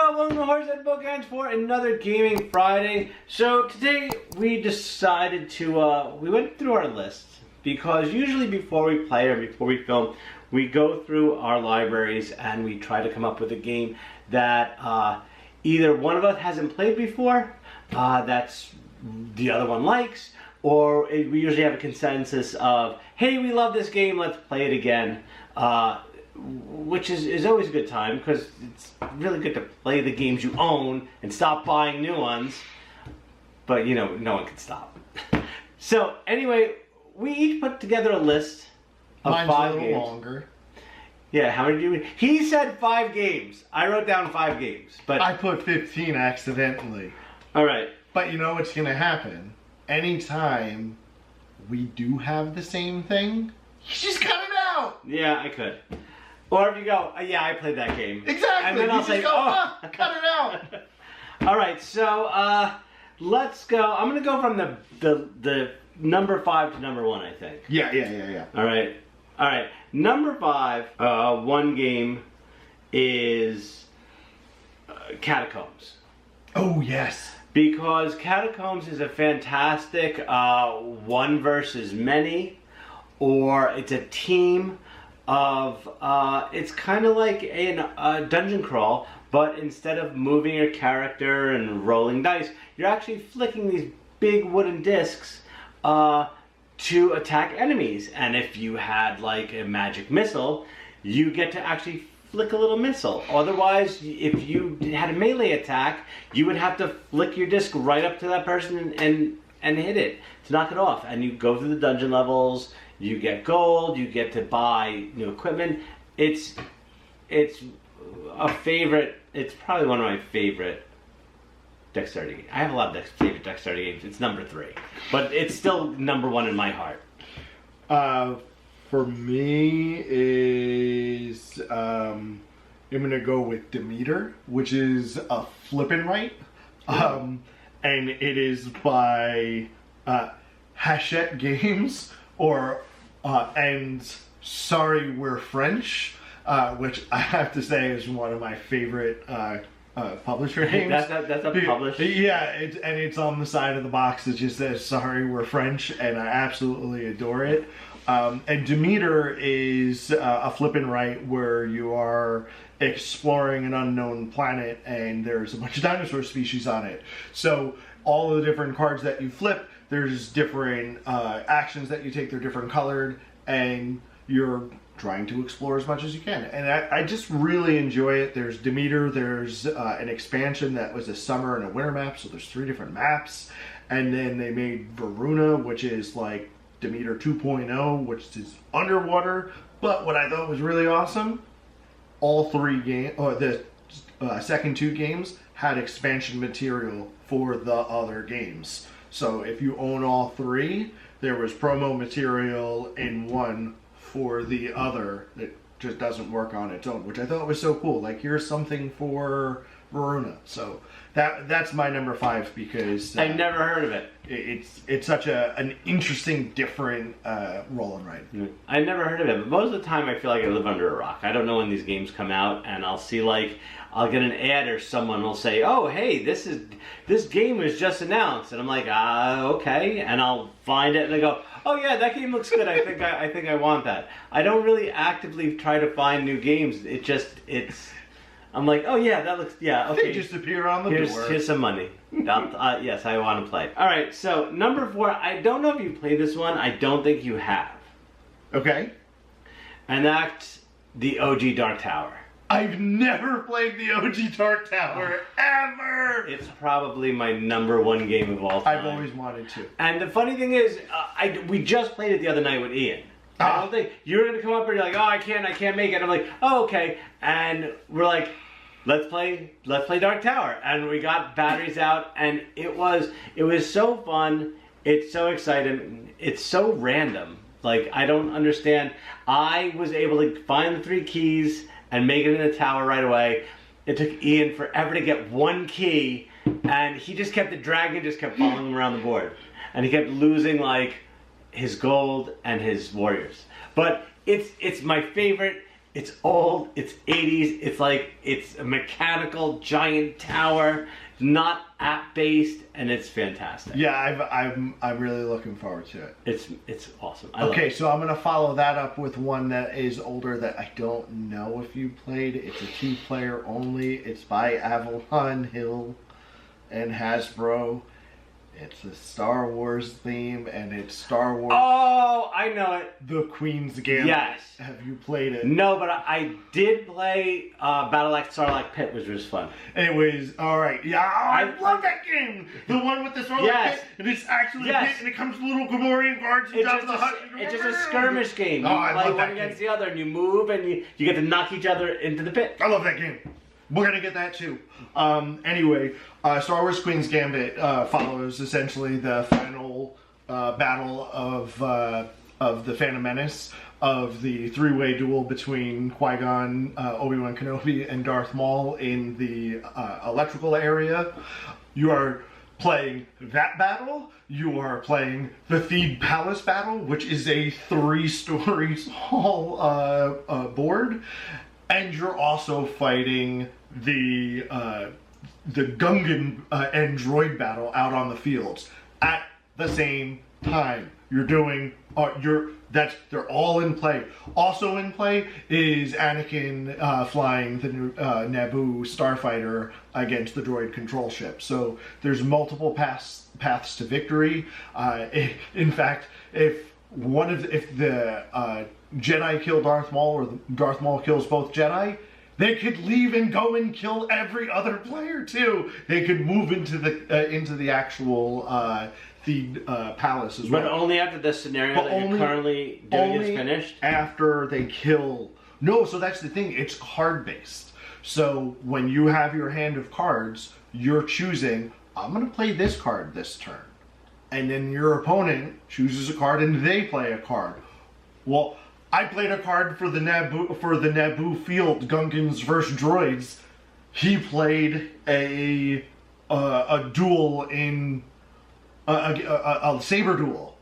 Welcome to Horsehead Bookends for another Gaming Friday. So today we decided to, we went through our list because usually before we play or before we film, we go through our libraries and we try to come up with a game that either one of us hasn't played before, that's the other one likes, or we usually have a consensus of, hey, we love this game, let's play it again. Which is always a good time because it's really good to play the games you own and stop buying new ones. But you know, no one can stop. So anyway, we each put together a list of Mine's 5 a little games. longer. Yeah, how many do you? He said 5 games. I wrote down 5 games, but I put 15 accidentally. all right. But you know what's gonna happen? Anytime we do have the same thing, you just cut it out. Yeah, I could. Or if you go, yeah, I played that game. Exactly. And then you I'll just say, go, oh, cut it out. All right, so let's go. I'm gonna go from the number 5 to number 1, I think. Yeah. All right. Number 5, one game is Catacombs. Oh yes. Because Catacombs is a fantastic one versus many, or it's a team of, it's kind of like a dungeon crawl, but instead of moving your character and rolling dice, you're actually flicking these big wooden discs to attack enemies. And if you had like a magic missile, you get to actually flick a little missile. Otherwise, if you had a melee attack, you would have to flick your disc right up to that person and hit it to knock it off. And you go through the dungeon levels, you get gold, you get to buy new equipment. It's a favorite. It's probably one of my favorite dexterity games. I have a lot of favorite dexterity games. It's number 3, but it's still number 1 in my heart. For me is I'm gonna go with Demeter, which is a flip and write, and it is by Hachette Games, or and Sorry We're French, which I have to say is one of my favorite publisher names. That's a publisher. Yeah, it's on the side of the box. It just says Sorry We're French, and I absolutely adore it. And Demeter is a flip and write where you are exploring an unknown planet and there's a bunch of dinosaur species on it. So all of the different cards that you flip, there's different actions that you take, they're different colored, and you're trying to explore as much as you can. And I just really enjoy it. There's Demeter, there's an expansion that was a summer and a winter map, so there's 3 different maps. And then they made Varuna, which is like Demeter 2.0, which is underwater. But what I thought was really awesome, all 3 games, or the second 2 games, had expansion material for the other games. So if you own all 3, there was promo material in one for the other that just doesn't work on its own, which I thought was so cool. Like, here's something for Varuna. So that's my number 5 because I never heard of it. It's such an interesting, different roll and write. I never heard of it, but most of the time I feel like I live under a rock. I don't know when these games come out, and I'll see I'll get an ad or someone will say, "Oh, hey, this game was just announced," and I'm like, okay, and I'll find it and I go, "Oh yeah, that game looks good. I think I want that." I don't really actively try to find new games. I'm like, oh yeah, that looks, yeah, okay. They just appear on the door. Here's some money. Yes, I want to play. All right, so number 4, I don't know if you played this one. I don't think you have. Okay. And that's the OG Dark Tower. I've never played the OG Dark Tower, ever! It's probably my number 1 game of all time. I've always wanted to. And the funny thing is, we just played it the other night with Ian. I don't think you were going to come up and you're like, oh, I can't make it. I'm like, oh, okay. And we're like, let's play Dark Tower. And we got batteries out, and it was so fun. It's so exciting. It's so random. Like, I don't understand. I was able to find the 3 keys and make it in the tower right away. It took Ian forever to get 1 key, and he just kept, the dragon just kept following him around the board. And he kept losing, like, his gold and his warriors. But it's my favorite. It's old. It's 80s. It's like it's a mechanical giant tower, not app based, and it's fantastic. Yeah, I'm really looking forward to it. It's awesome. Okay, so I'm gonna follow that up with one that is older that I don't know if you played. It's a 2-player only. It's by Avalon Hill and Hasbro. It's a Star Wars theme, and it's Star Wars. Oh, I know it. The Queen's Gambit. Yes. Have you played it? No, but I did play Battle Sarlacc Pit, which was fun. It was alright. Yeah, I love that game. The one with the Sarlacc Pit, and it's actually a pit, and it comes with little Gamorrean guards and jump the hut. It's just a skirmish game. Oh, You I play love one that against game. the other, and you move, and you get to knock each other into the pit. I love that game. We're gonna get that too. Anyway, Star Wars Queen's Gambit follows essentially the final battle of the Phantom Menace, of the 3-way duel between Qui-Gon, Obi-Wan Kenobi, and Darth Maul in the electrical area. You are playing that battle. You are playing the Thebe Palace battle, which is a 3-story tall board. And you're also fighting the Gungan and droid battle out on the fields at the same time. You're doing they're all in play. Also in play is Anakin flying the Naboo starfighter against the droid control ship. So there's multiple paths to victory. In fact, if the Jedi kill Darth Maul, or Darth Maul kills both Jedi, they could leave and go and kill every other player too. They could move into the actual palace as well. But only after the scenario that you're currently doing is finished? After they kill... No, so that's the thing. It's card-based. So when you have your hand of cards, you're choosing, I'm going to play this card this turn. And then your opponent chooses a card and they play a card. Well, I played a card for the Naboo field, Gungans versus droids. He played a duel in a saber duel.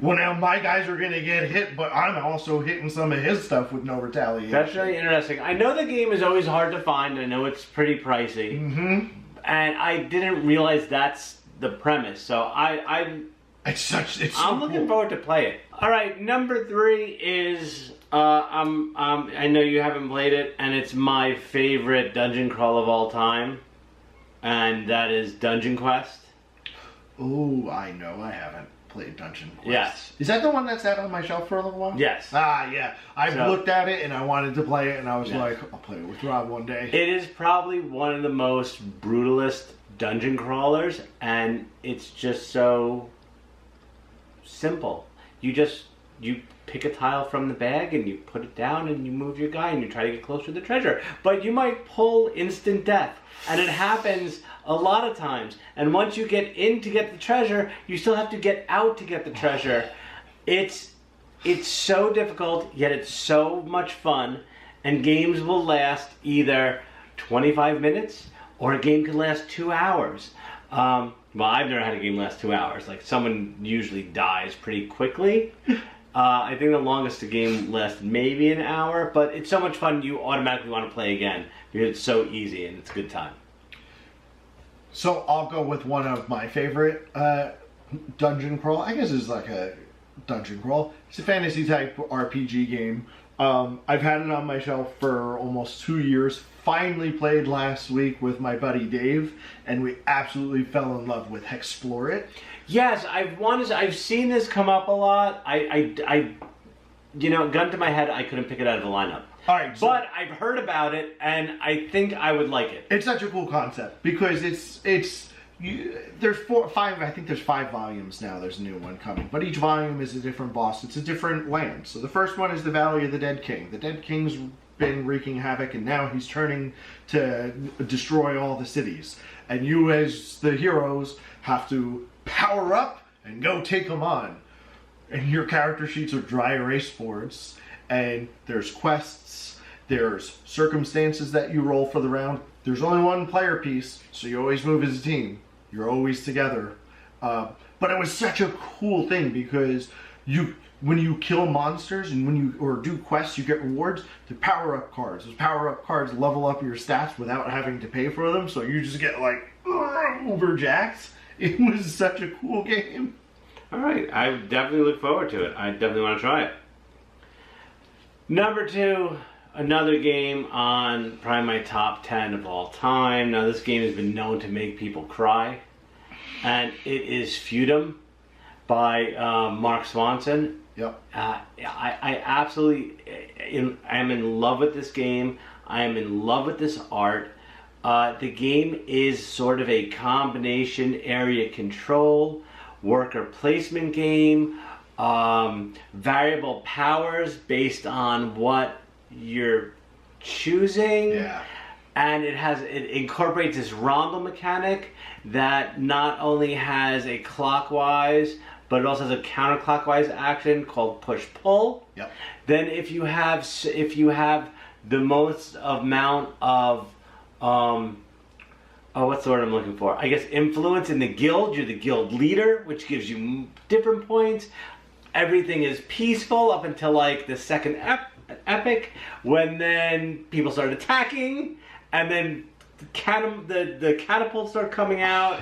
Well, now my guys are going to get hit, but I'm also hitting some of his stuff with no retaliation. That's really interesting. I know the game is always hard to find. I know it's pretty pricey. Mm-hmm. And I didn't realize that's the premise. So I'm looking forward to play it. All right, number 3 is I know you haven't played it, and it's my favorite dungeon crawl of all time, and that is Dungeon Quest. Oh, I know I haven't played Dungeon Quest. Yes. Is that the one that sat on my shelf for a little while? Yes. Ah, yeah. I've looked at it and I wanted to play it, and I was like, I'll play it with Rob one day. It is probably one of the most brutalist dungeon crawlers, and it's just so simple. You pick a tile from the bag and you put it down and you move your guy and you try to get closer to the treasure. But you might pull instant death, and it happens a lot of times. And once you get in to get the treasure, you still have to get out to get the treasure. It's so difficult, yet it's so much fun. And games will last either 25 minutes or a game can last 2 hours. Well, I've never had a game last 2 hours. Like, someone usually dies pretty quickly. I think the longest a game lasts maybe an hour, but it's so much fun you automatically want to play again because it's so easy and it's a good time. So I'll go with one of my favorite dungeon crawl. I guess it's like a dungeon crawl. It's a fantasy type RPG game. I've had it on my shelf for almost 2 years. Finally played last week with my buddy Dave, and we absolutely fell in love with Hexplore It. Yes, I've seen this come up a lot. I gun to my head, I couldn't pick it out of the lineup. All right, so but I've heard about it, and I think I would like it. It's such a cool concept because there's 4, 5. I think there's 5 volumes now. There's a new one coming, but each volume is a different boss. It's a different land. So the first one is the Valley of the Dead King. The Dead King's been wreaking havoc, and now he's turning to destroy all the cities. And you, as the heroes, have to power up and go take them on. And your character sheets are dry erase boards, and there's quests, there's circumstances that you roll for the round. There's only one player piece, so you always move as a team. You're always together. But it was such a cool thing because when you kill monsters and when you or do quests, you get rewards. They're power-up cards. Those power-up cards level up your stats without having to pay for them, so you just get like overjacked. It was such a cool game. All right, I definitely look forward to it. I definitely want to try it. Number 2, another game on probably my top 10 of all time. Now, this game has been known to make people cry, and it is Feudum by Mark Swanson. Yep. I absolutely am in love with this game. I am in love with this art. The game is sort of a combination area control, worker placement game, variable powers based on what you're choosing. Yeah. And it incorporates this rondo mechanic that not only has a clockwise, but it also has a counterclockwise action called push-pull. Yep. Then if you have the most amount of what's the word I'm looking for? I guess influence in the guild. You're the guild leader, which gives you different points. Everything is peaceful up until like the second epic, when then people start attacking, and then the catapults start coming out,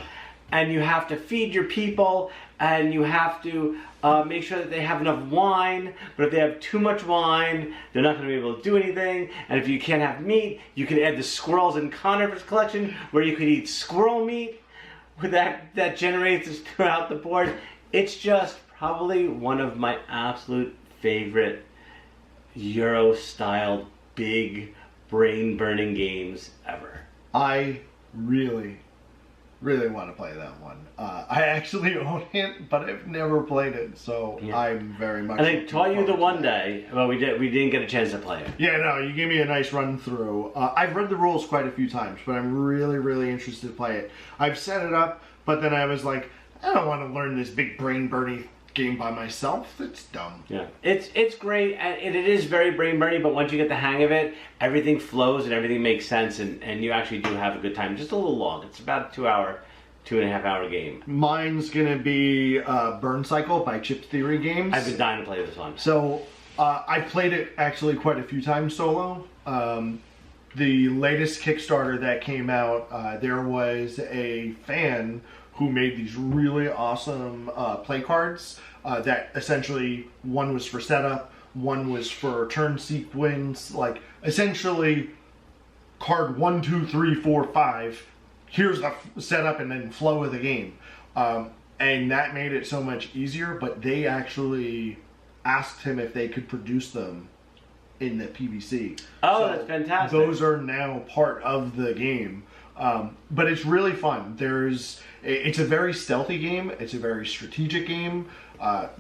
and you have to feed your people, and you have to make sure that they have enough wine. But if they have too much wine, they're not going to be able to do anything. And if you can't have meat, you can add the squirrels in Connor's collection, where you could eat squirrel meat that generates throughout the board. It's just probably one of my absolute favorite Euro-style big brain-burning games ever. I really want to play that one. I actually own it, but I've never played it, so yeah. I'm very much. And I taught you the one day, but we didn't get a chance to play it. Yeah, no, you gave me a nice run through. I've read the rules quite a few times, but I'm really interested to play it. I've set it up, but then I was like, I don't want to learn this big brain-burning game by myself. That's dumb. Yeah, it's great, and it is very brain-burning, but once you get the hang of it, everything flows and everything makes sense, and you actually do have a good time. Just a little long. It's about a 2.5 hour game. Mine's gonna be Burn Cycle by Chip Theory Games. I've been dying to play this one. So I played it actually quite a few times solo. The latest Kickstarter that came out, there was a fan who made these really awesome play cards that essentially, one was for setup, one was for turn sequence, like essentially card 1, 2, 3, 4, 5. Here's the setup and then flow of the game. And that made it so much easier, but they actually asked him if they could produce them in the PBC. Oh, so that's fantastic. Those are now part of the game. But it's really fun. It's a very stealthy game. It's a very strategic game.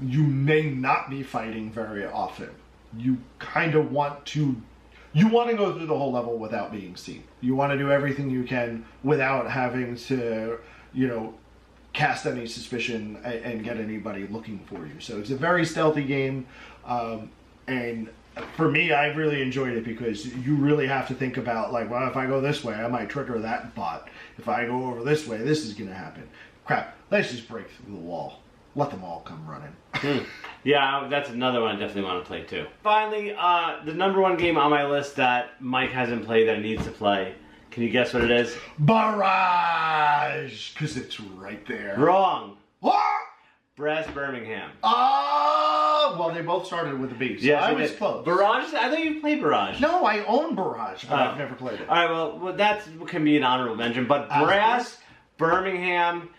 You may not be fighting very often. You kind of want to go through the whole level without being seen. You want to do everything you can without having to, cast any suspicion and get anybody looking for you. So it's a very stealthy game. And for me, I really enjoyed it because you really have to think about, like, well, if I go this way, I might trigger that bot. If I go over this way, this is going to happen. Crap, let's just break through the wall. Let them all come running. Yeah, that's another one I definitely want to play too. Finally, the number 1 game on my list that Mike hasn't played that he needs to play. Can you guess what it is? Barrage! Because it's right there. Wrong. What? Brass Birmingham. Oh! Well, they both started with a B, so yes, I was close. Barrage? I thought you played Barrage. No, I own Barrage, but I've never played it. All right, well, that can be an honorable mention. But Brass Birmingham,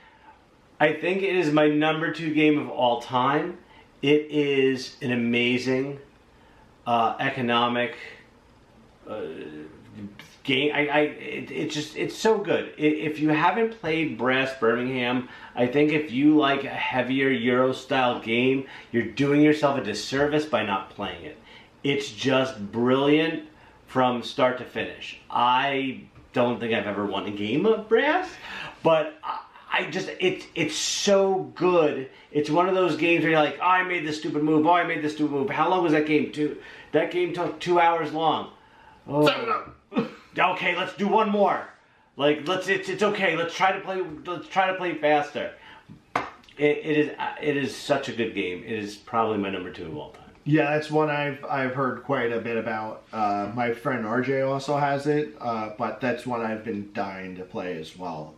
I think it is my number 2 game of all time. It is an amazing economic game. It's so good. If you haven't played Brass Birmingham, I think if you like a heavier Euro style game, you're doing yourself a disservice by not playing it. It's just brilliant from start to finish. I don't think I've ever won a game of Brass, but it's so good. It's one of those games where you're like, oh, I made this stupid move. Oh, I made this stupid move. How long was that game? That game took 2 hours long. Oh. Okay, let's do one more. Like, it's okay. Let's try to play faster. it is such a good game. It is probably my number 2 of all time. Yeah, that's one I've heard quite a bit about. My friend RJ also has it, but that's one I've been dying to play as well.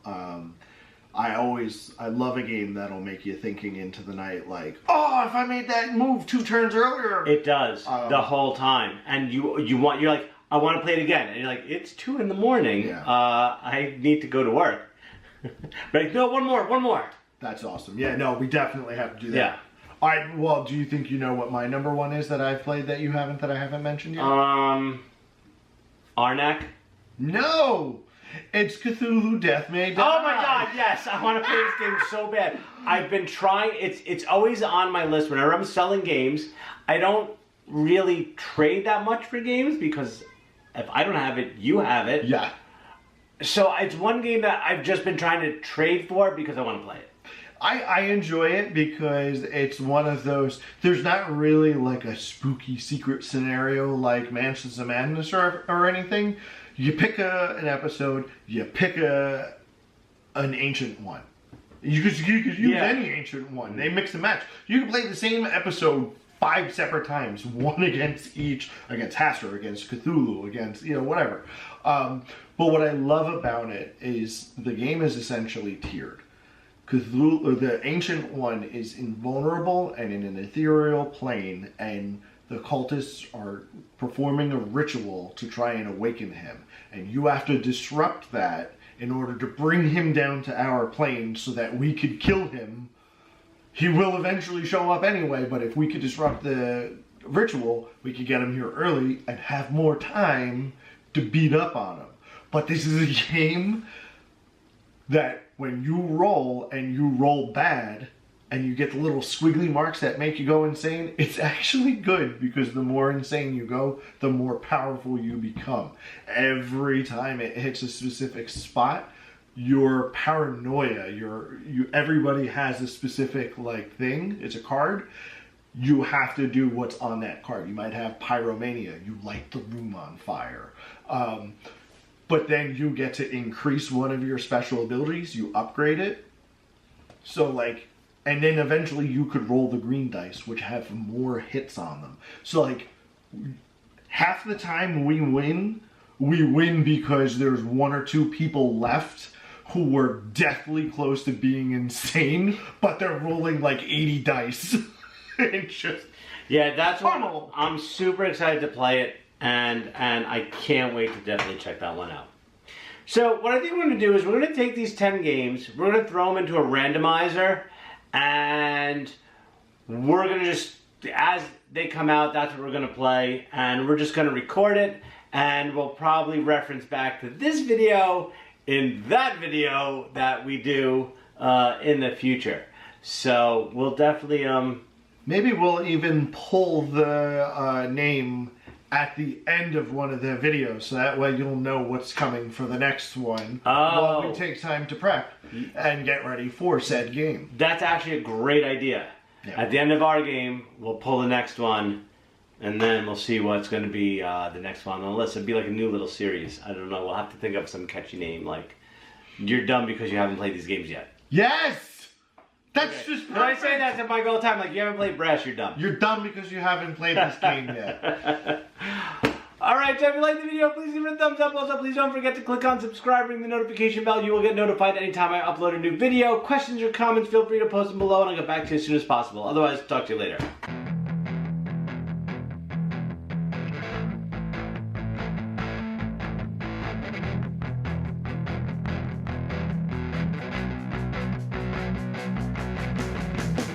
I love a game that'll make you thinking into the night, like, oh, if I made that move 2 turns earlier. It does the whole time, and you're like, I want to play it again, and you're like, it's 2 in the morning. Yeah. I need to go to work. Like, no, one more. That's awesome. Yeah, no, we definitely have to do that. Yeah. All right. Well, do you think you know what my number 1 is that I've played that I haven't mentioned yet? Arnak. No. It's Cthulhu Death May Die. Oh my God, yes! I want to play this game so bad. I've been trying. It's always on my list whenever I'm selling games. I don't really trade that much for games because if I don't have it, you have it. Yeah. So it's one game that I've just been trying to trade for because I want to play it. I enjoy it because it's one of those, there's not really like a spooky secret scenario like Mansions of Madness or anything. You pick an episode, you pick an ancient one. You could use any ancient one. They mix and match. You can play the same episode 5 separate times, one against each, against Hastur, against Cthulhu, against, whatever. But what I love about it is the game is essentially tiered. Cthulhu, the ancient one, is invulnerable and in an ethereal plane, and the cultists are performing a ritual to try and awaken him. And you have to disrupt that in order to bring him down to our plane so that we could kill him. He will eventually show up anyway, but if we could disrupt the ritual, we could get him here early and have more time to beat up on him. But this is a game that when you roll and you roll bad and you get the little squiggly marks that make you go insane, it's actually good because the more insane you go, the more powerful you become. Every time it hits a specific spot, your paranoia, everybody has a specific thing. It's a card. You have to do what's on that card. You might have pyromania. You light the room on fire. But then you get to increase one of your special abilities. You upgrade it. So and then eventually you could roll the green dice, which have more hits on them. So half the time we win because there's 1 or 2 people left who were deathly close to being insane, but they're rolling 80 dice. It's just... Yeah, that's what I'm super excited to play it, and I can't wait to definitely check that one out. So what I think we're going to do is we're going to take these 10 games, we're going to throw them into a randomizer, and we're going to just, as they come out, that's what we're going to play, and we're just going to record it, and we'll probably reference back to this video in that video that we do in the future. So we'll definitely... Maybe we'll even pull the name at the end of one of the videos, so that way you'll know what's coming for the next one while we take time to prep and get ready for said game. That's actually a great idea. Yeah. At the end of our game, we'll pull the next one, and then we'll see what's going to be the next one on the list. It'll be like a new little series. I don't know. We'll have to think of some catchy name, like, you're dumb because you haven't played these games yet. Yes! That's just perfect. When I say that to Mike all the time, you haven't played Brass, you're dumb. You're dumb because you haven't played this game yet. Alright, so if you liked the video, please give it a thumbs up. Also, please don't forget to click on subscribe, ring the notification bell. You will get notified anytime I upload a new video. Questions or comments, feel free to post them below, and I'll get back to you as soon as possible. Otherwise, talk to you later.